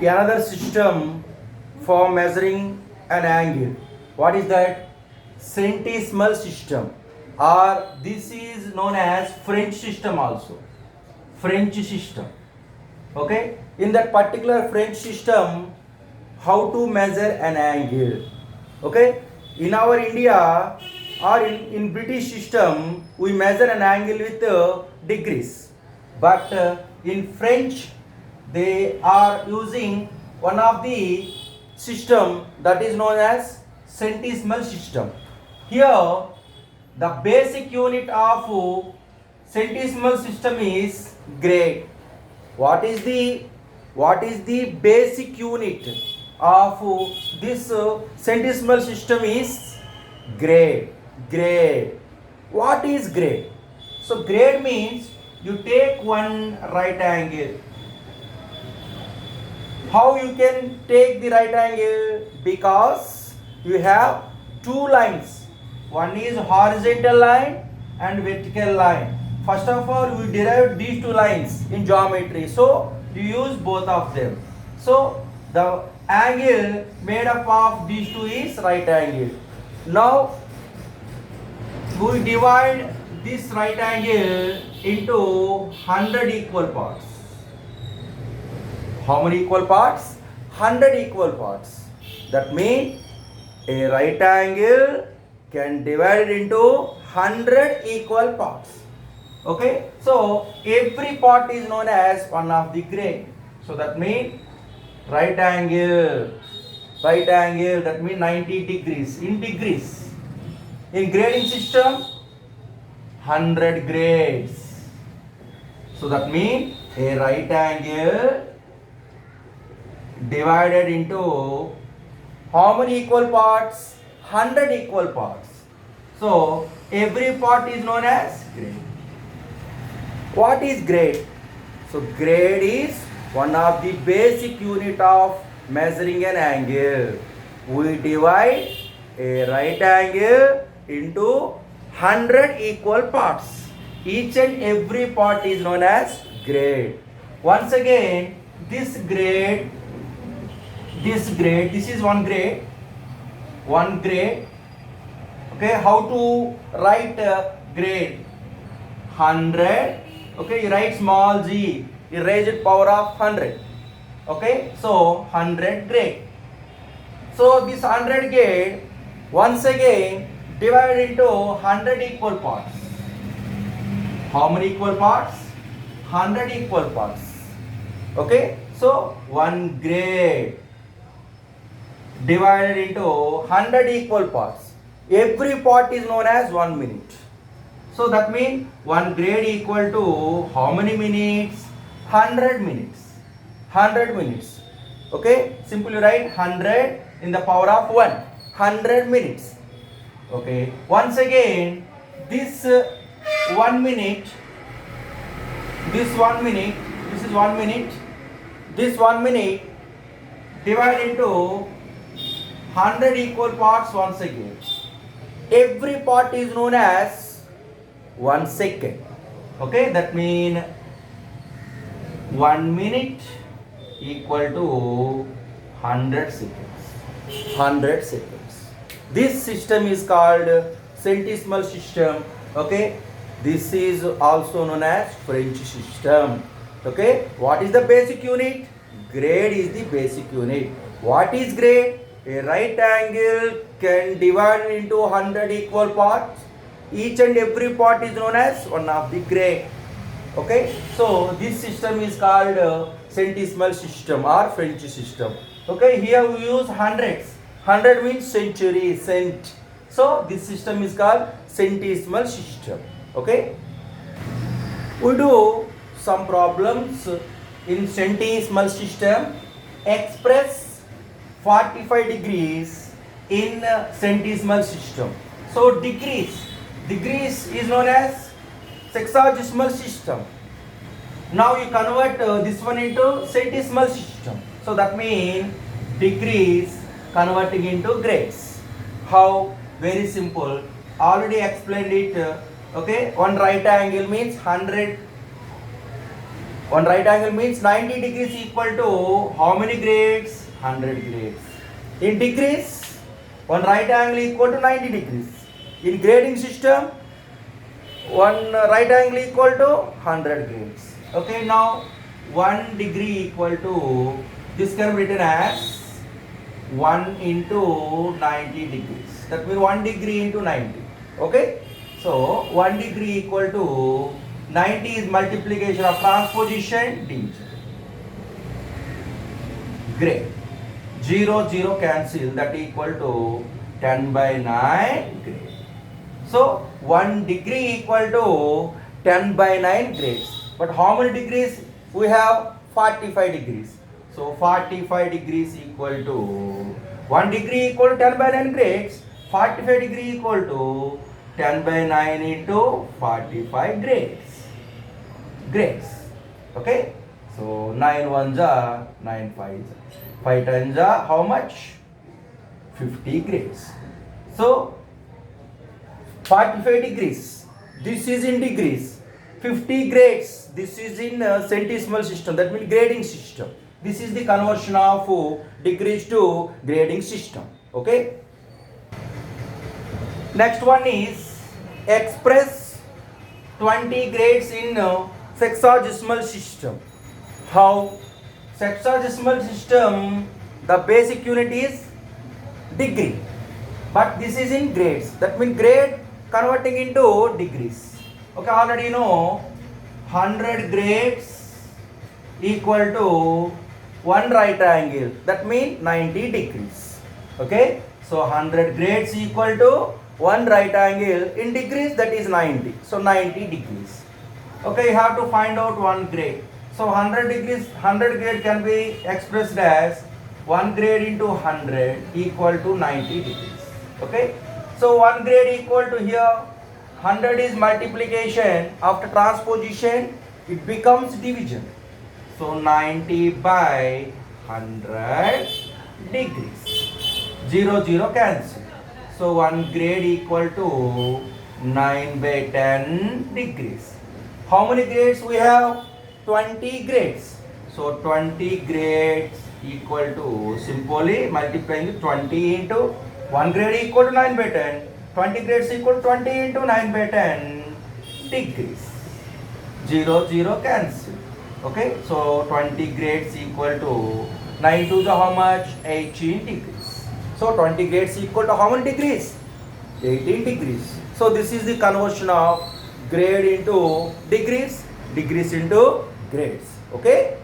another system for measuring an angle. What is that? Centesimal system, or this is known as French system also. French system. Okay, in that particular French system, how to measure an angle. Okay, in our India or in British system, we measure an angle with degrees, but in French they are using one of the system that is known as centesimal system. Here the basic unit of centesimal system is grade. What is the basic unit of this centesimal system is grade. Grade. What is grade? So grade means you take one right angle. How you can take the right angle? Because you have two lines. One is horizontal line and vertical line. First of all, we derived these two lines in geometry. So you use both of them. So the angle made up of these two is right angle. Now we divide this right angle into 100 equal parts. How many equal parts? 100 equal parts. That means a right angle can divide it into 100 equal parts. Okay, so every part is known as one of the grade. So that means right angle, that means 90 degrees in degrees. In grading system, 100 grades. So that means a right angle divided into how many equal parts? 100 equal parts. So every part is known as grade. What is grade? So grade is one of the basic unit of measuring an angle. We divide a right angle into 100 equal parts. Each and every part is known as grade. Once again, this is one grade. Okay, how to write grade? 100. Okay, you write small g, you raise it power of 100. Okay, so 100 grade. So this 100 grade once again divided into 100 equal parts. How many equal parts? 100 equal parts. Okay, so one grade divided into 100 equal parts. Every part is known as 1 minute. So that means one grade equal to how many minutes? 100 minutes. 100 minutes. Okay, simply write 100 in the power of 1. 100 minutes. Okay, once again this 1 minute, this is 1 minute, this 1 minute divided into 100 equal parts once again. Every part is known as 1 second. Okay, that means 1 minute equal to 100 seconds. 100 seconds. This system is called centesimal system. Okay, this is also known as French system. Okay, what is the basic unit? Grade is the basic unit. What is grade? A right angle can divide into 100 equal parts. Each and every part is known as one of the grade. Okay, so this system is called centesimal system or French system. Okay, here we use hundreds. 100 means century, cent. So this system is called centesimal system. Okay, we do some problems in centesimal system. Express 45 degrees in centesimal system. So degrees is known as sexagesimal system. Now you convert this one into centesimal system. So that means degrees converting into grades. How? Very simple. Already explained it. Okay, one right angle means 100 One right angle means 90 degrees equal to how many grades? 100 grades. In degrees, one right angle equal to 90 degrees. In grading system, one right angle equal to 100 grades. Okay, now 1 degree equal to, this can be written as 1 into 90 degrees. That means 1 degree into 90. Okay, so 1 degree equal to 90 is multiplication of transposition division. Great. 0, 0 cancel, that equal to 10 by 9 grade. So 1 degree equal to 10 by 9 grades. But how many degrees? We have 45 degrees. So 45 degrees equal to 1 degree equal to 10 by 9 grades. 45 degree equal to 10 by 9 into 45 grades. Grades. Okay? So 9 ones are 9 fives. 5 times are how much? 50 grades. So 45 degrees. This is in degrees. 50 grades. This is in centesimal system. That means grading system. This is the conversion of degrees to grading system. Okay? Next one is express 20 grades in sexagesimal system. How? Sexagesimal system, the basic unit is degree, but this is in grades. That means grade converting into degrees. Okay, already you know 100 grades equal to 1 right angle. That means 90 degrees. Okay, so 100 grades equal to 1 right angle in degrees, that is 90. So 90 degrees. Okay, you have to find out 1 grade. So 100 degrees, 100 grade can be expressed as 1 grade into 100 equal to 90 degrees. Okay. So 1 grade equal to here, 100 is multiplication. After transposition, it becomes division. So 90 by 100 degrees. 0, 0 cancel. So 1 grade equal to 9 by 10 degrees. How many grades we have? 20 grades. So 20 grades equal to, simply multiplying 20 into 1 grade equal to 9 by 10. 20 grades equal to 20 into 9 by 10 degrees. 0, 0 cancel. Okay, so 20 grades equal to 9 to the how much? 18 degrees. So 20 grades equal to how many degrees? 18 degrees. So this is the conversion of grade into degrees, degrees into grades. Okay.